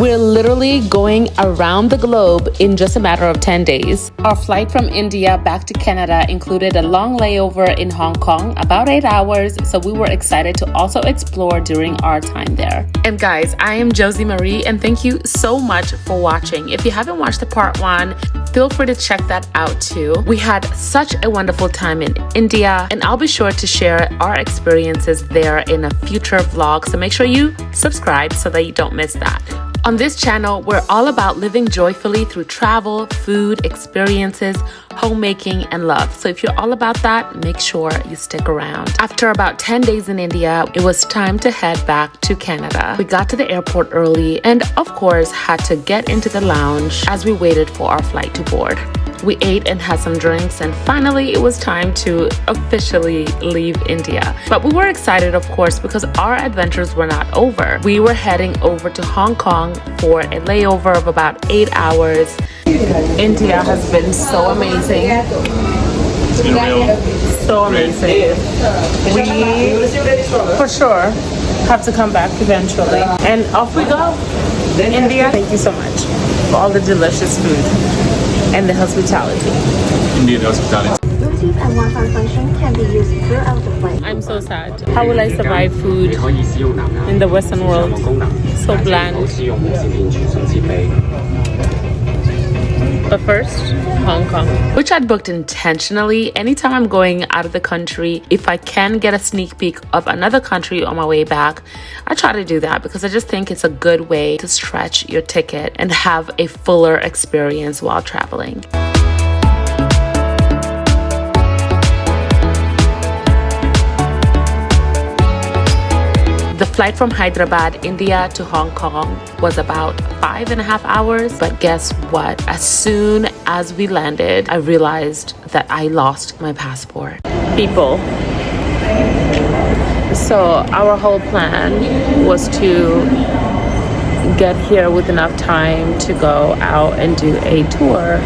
We're literally going around the globe in just a matter of 10 days. Our flight from India back to Canada included a long layover in Hong Kong, about 8 hours, so we were excited to also explore during our time there. And guys, I am Josimarie, and thank you so much for watching. If you haven't watched the part 1, feel free to check that out too. We had such a wonderful time in India, and I'll be sure to share our experiences there in a future vlog, so make sure you subscribe so that you don't miss that. On this channel, we're all about living joyfully through travel, food, experiences, homemaking, and love. So if you're all about that, make sure you stick around. After about 10 days in India, it was time to head back to Canada. We got to the airport early and, of course, had to get into the lounge as we waited for our flight to board. We ate and had some drinks, and finally it was time to officially leave India. But we were excited, of course, because our adventures were not over. We were heading over to Hong Kong for a layover of about 8 hours. India has been so amazing. So amazing. We, for sure, have to come back eventually. And off we go. India, thank you so much for all the delicious food and the hospitality. Indian hospitality. Bluetooth and Wi-Fi function can be used throughout the flight. I'm so sad. How will I survive food in the Western world? So bland. But first, Hong Kong, which I'd booked intentionally. Anytime I'm going out of the country, if I can get a sneak peek of another country on my way back, I try to do that because I just think it's a good way to stretch your ticket and have a fuller experience while traveling. The flight from Hyderabad, India to Hong Kong was about 5.5 hours. But guess what? As soon as we landed, I realized that I lost my passport. People. So our whole plan was to get here with enough time to go out and do a tour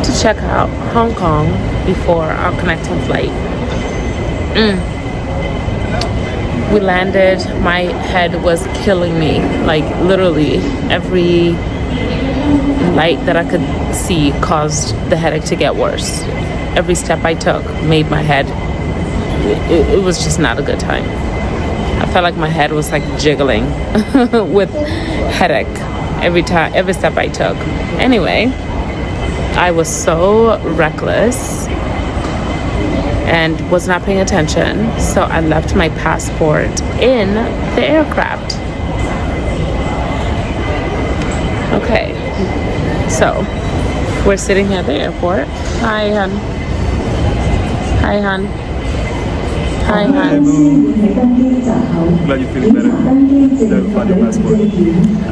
to check out Hong Kong before our connecting flight. We landed, my head was killing me, like literally every light that I could see caused the headache to get worse. Every step I took made my head, it was just not a good time. I felt like my head was like jiggling with headache every step I took. Anyway, I was so reckless and was not paying attention, so I left my passport in the aircraft. Okay, so we're sitting here at the airport. Hi, hon. Hi, hon. Hi, hon. Glad you're feeling better. Never found your passport.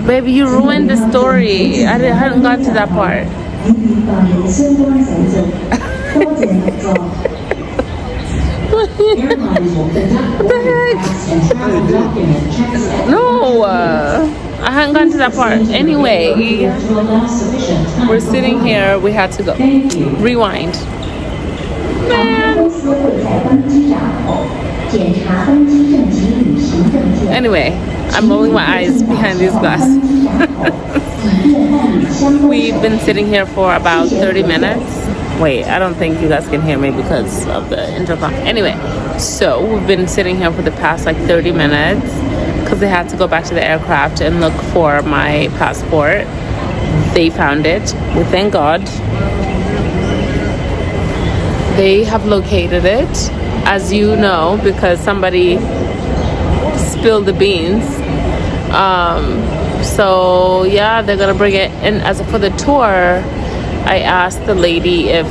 Baby, you ruined the story. I hadn't got to that part. What the heck? No, I hadn't gotten to that part. Anyway, we're sitting here. We had to go. Rewind. Man. Anyway, I'm rolling my eyes behind these glasses. We've been sitting here for about 30 minutes. Wait, I don't think you guys can hear me because of the intercom. Anyway, so we've been sitting here for the past like 30 minutes because they had to go back to the aircraft and look for my passport. They found it. We thank God. They have located it, as you know, because somebody spilled the beans. So yeah, they're gonna bring it in. As for the tour, I asked the lady if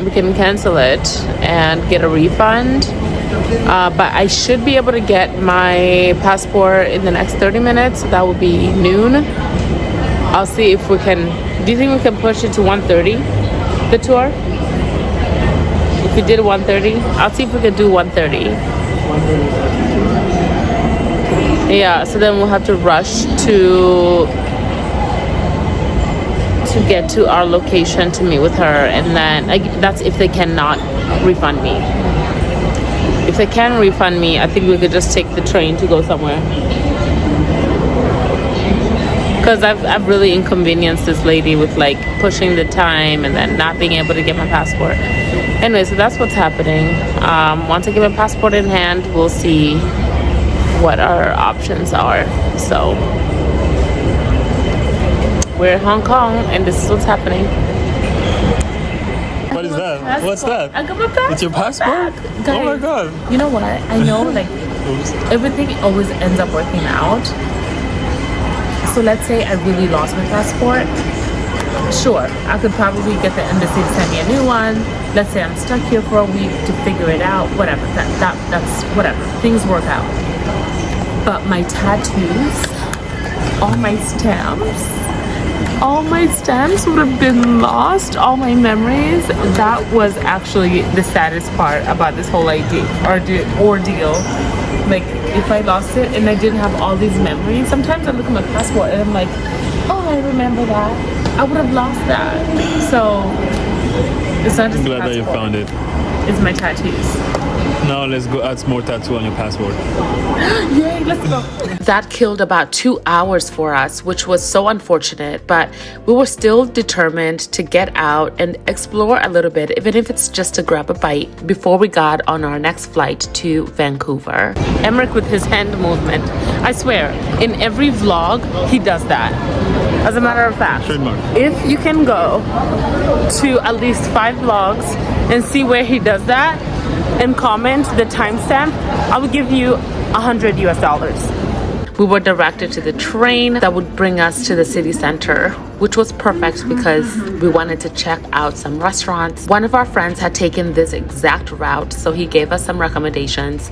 we can cancel it and get a refund, but I should be able to get my passport in the next 30 minutes. So that would be noon. I'll see if we can. Do you think we can push it to 1:30, the tour? If we did 1:30, I'll see if we can do 1:30. Yeah, so then we'll have to rush to get to our location to meet with her, and then that's if they cannot refund me. If they can refund me, I think we could just take the train to go somewhere. because I've really inconvenienced this lady with like pushing the time and then not being able to get my passport. Anyway, so that's what's happening. Once I get my passport in hand, we'll see what our options are. So we're in Hong Kong and this is what's happening. What is that? What's that? I got my passport. It's your passport? Guys, oh my god. You know what? I know like everything always ends up working out. So let's say I really lost my passport. Sure, I could probably get the embassy to send me a new one. Let's say I'm stuck here for a week to figure it out. Whatever. That's whatever. Things work out. But my tattoos, all my stamps would have been lost. All my memories. That was actually the saddest part about this whole ordeal. Like, if I lost it and I didn't have all these memories, sometimes I look at my passport and I'm like, oh, I remember that. I would have lost that. So it's not just I'm glad that you found it. It's my tattoos. Now let's go add some more tattoo on your passport. Yay, let's go. That killed about 2 hours for us, which was so unfortunate, but we were still determined to get out and explore a little bit, even if it's just to grab a bite before we got on our next flight to Vancouver. Emmerich with his hand movement. I swear, in every vlog, he does that. As a matter of fact, Trademark. if you can go to at least 5 vlogs and see where he does that and comment the timestamp, I will give you $100 US. We were directed to the train that would bring us to the city center, which was perfect because we wanted to check out some restaurants. One of our friends had taken this exact route, so he gave us some recommendations.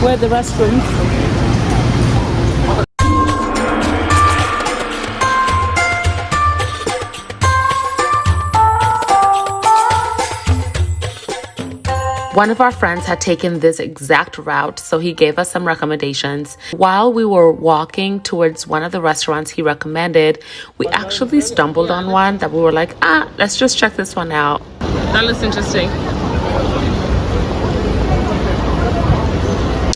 Where are the restrooms? One of our friends had taken this exact route, so he gave us some recommendations. While we were walking towards one of the restaurants he recommended, we actually stumbled on one that we were like, let's just check this one out. That looks interesting.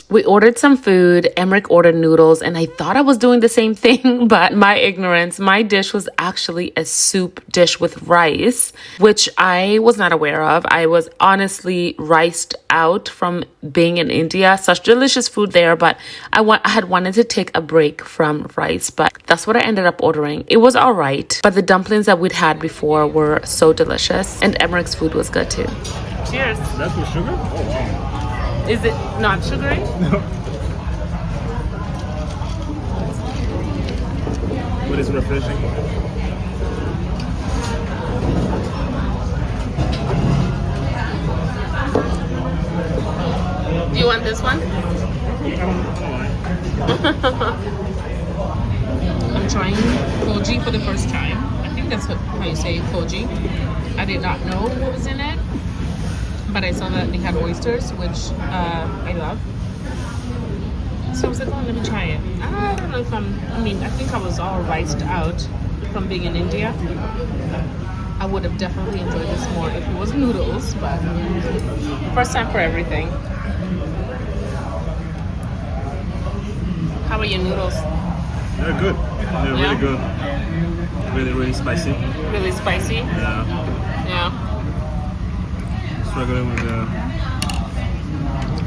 We ordered some food. Emmerich ordered noodles, and I thought I was doing the same thing, but my ignorance, my dish was actually a soup dish with rice, which I was not aware of. I was honestly riced out from being in India. Such delicious food there, but I had wanted to take a break from rice, but that's what I ended up ordering. It was all right, but the dumplings that we'd had before were so delicious, and Emmerich's food was good too. Cheers. That's with sugar? Oh wow. Is it not sugary? No. But it's refreshing. Do you want this one? I'm trying koji for the first time. I think that's how you say koji. I did not know what was in it, but I saw that they had oysters, which I love. So I was like, oh, let me try it. I don't know if I think I was all riced out from being in India. I would have definitely enjoyed this more if it was noodles, but first time for everything. How are your noodles? They're good. They're really good. Really, really spicy. Really spicy? Yeah. Yeah.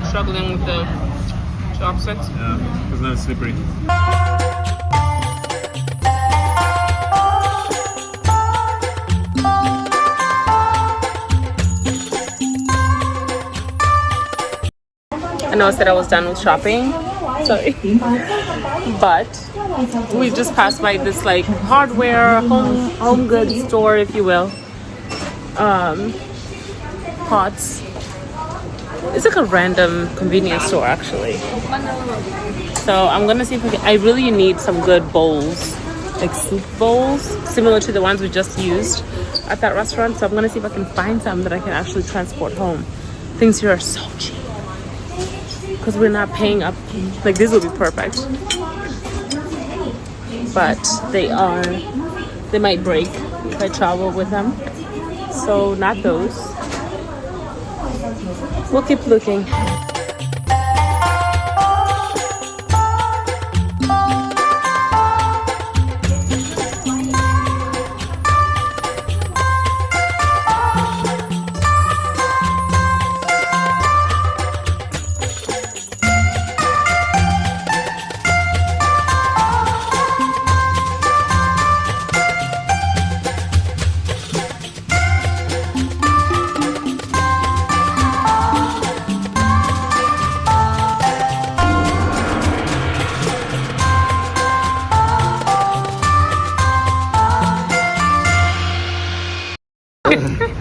Struggling with the chopsticks. Yeah, it's not slippery. I know I said I was done with shopping, sorry, but we just passed by this like hardware, home goods store, if you will. Pots, It's like a random convenience store actually. So I'm gonna see if I really need some good bowls, like soup bowls, similar to the ones we just used at that restaurant. So I'm gonna see if I can find some that I can actually transport home. Things here are so cheap because we're not paying up. Like this will be perfect, but they might break if I travel with them. So not those. We'll keep looking.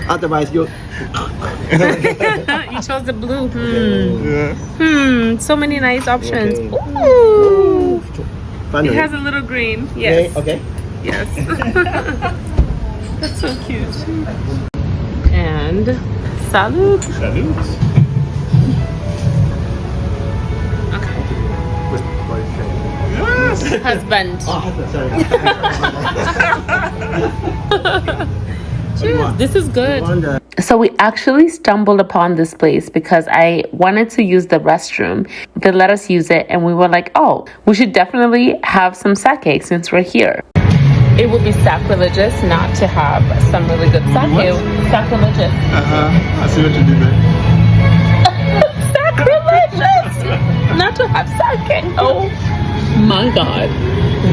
Otherwise, you. You chose the blue. So many nice options. Okay. Ooh. Finally. It has a little green. Yes. Okay. Yes. That's so cute. And salud. Salute. Okay. With boyfriend. Yes. Husband. Sorry. Cheers. This is good. So we actually stumbled upon this place because I wanted to use the restroom. They let us use it and we were like, oh, we should definitely have some sake since we're here. It would be sacrilegious not to have some really good sake. Sacrilegious. I see what you did there. Sacrilegious! Not to have sake. Oh my God.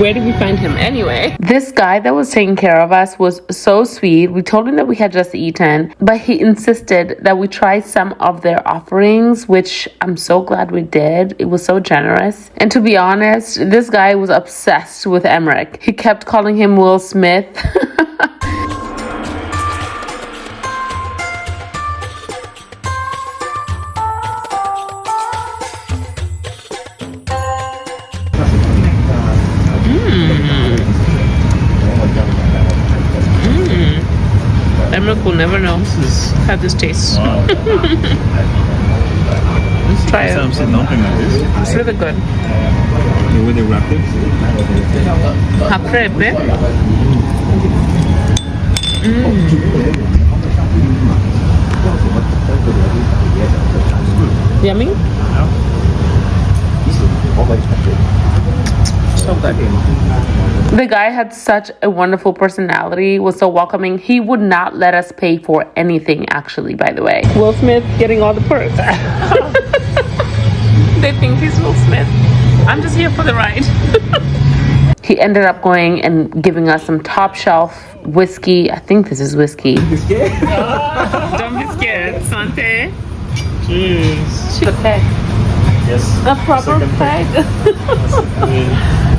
Where did we find him anyway? This guy that was taking care of us was so sweet. We told him that we had just eaten, but he insisted that we try some of their offerings, which I'm so glad we did. It was so generous. And to be honest, this guy was obsessed with Emmerich. He kept calling him Will Smith. Emmerich will never know how this tastes. Wow. Try it. I've seen nothing like this. It's really good. The way they wrapped it. Caprepe. Yummy? So good. The guy had such a wonderful personality, was so welcoming. He would not let us pay for anything, actually, by the way. Will Smith getting all the perks. They think he's Will Smith. I'm just here for the ride. He ended up going and giving us some top shelf whiskey. I think this is whiskey. Don't be scared. Sante. Cheers. The peg. Yes. A proper peg.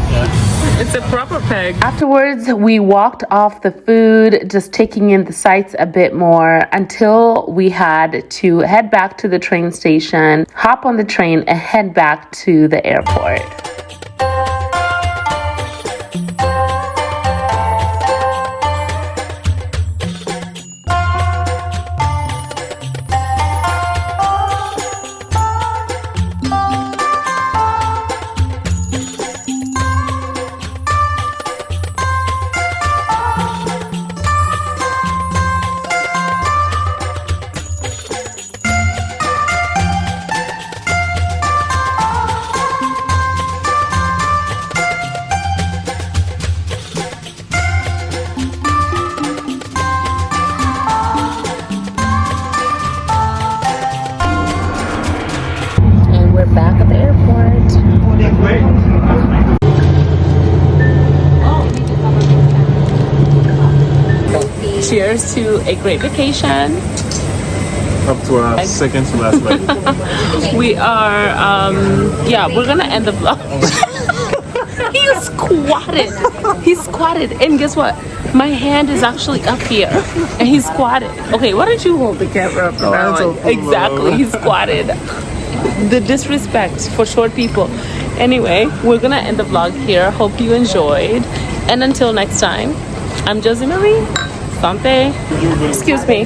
Yeah. It's a proper peg. Afterwards, we walked off the food, just taking in the sights a bit more until we had to head back to the train station, hop on the train, and head back to the airport. Back at the airport. Cheers to a great vacation. Up to our second to last leg. We are, we're gonna end the vlog. He squatted. He squatted. And guess what? My hand is actually up here, and he's squatted. Okay, why don't you hold the camera up? Exactly, he's squatted. The disrespect for short people. Anyway, we're gonna end the vlog here. Hope you enjoyed, and until next time, I'm Josimarie. Sante. Excuse me.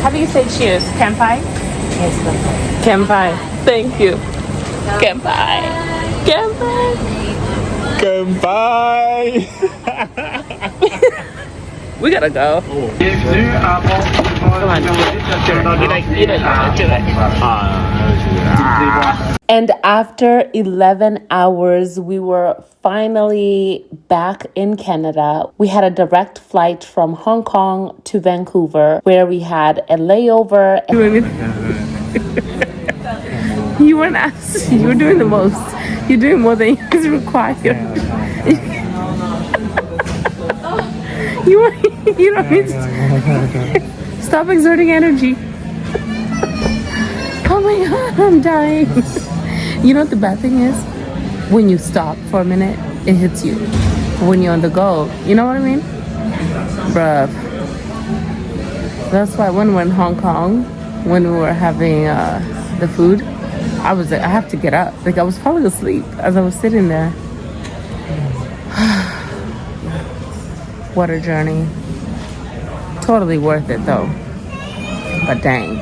How do you say cheers? Kampai? Yes, Kampai. Thank you. Kampai. Kampai. Goodbye. We gotta go. Come on. Do it. And after 11 hours, we were finally back in Canada. We had a direct flight from Hong Kong to Vancouver, where we had a layover. You weren't asked. You were doing the most. You're doing more than is required. You don't need to stop exerting energy. Oh my god, I'm dying. You know what the bad thing is? When you stop for a minute, it hits you. When you're on the go, you know what I mean? Bruh. That's why when we're in Hong Kong, when we were having the food, I was like, I have to get up. Like I was falling asleep as I was sitting there. What a journey. Totally worth it though. But dang.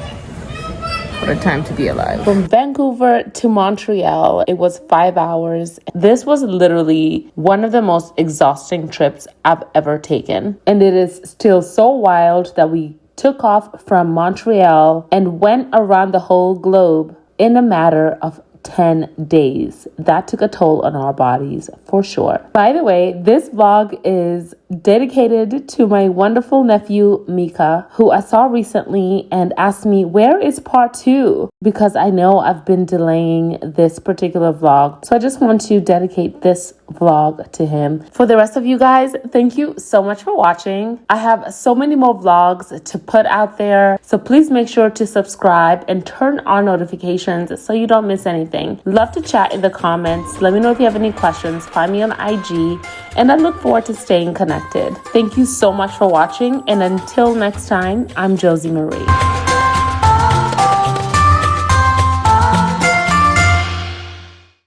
What a time to be alive. From Vancouver to Montreal, it was 5 hours. This was literally one of the most exhausting trips I've ever taken. And it is still so wild that we took off from Montreal and went around the whole globe in a matter of 10 days. That took a toll on our bodies for sure. By the way, this vlog is dedicated to my wonderful nephew, Micah, who I saw recently and asked me, where is part 2? Because I know I've been delaying this particular vlog. So I just want to dedicate this vlog to him. For the rest of you guys, thank you so much for watching. I have so many more vlogs to put out there. So please make sure to subscribe and turn on notifications so you don't miss anything. Love to chat in the comments. Let me know if you have any questions. Find me on IG. And I look forward to staying connected. Thank you so much for watching. And until next time, I'm Josimarie.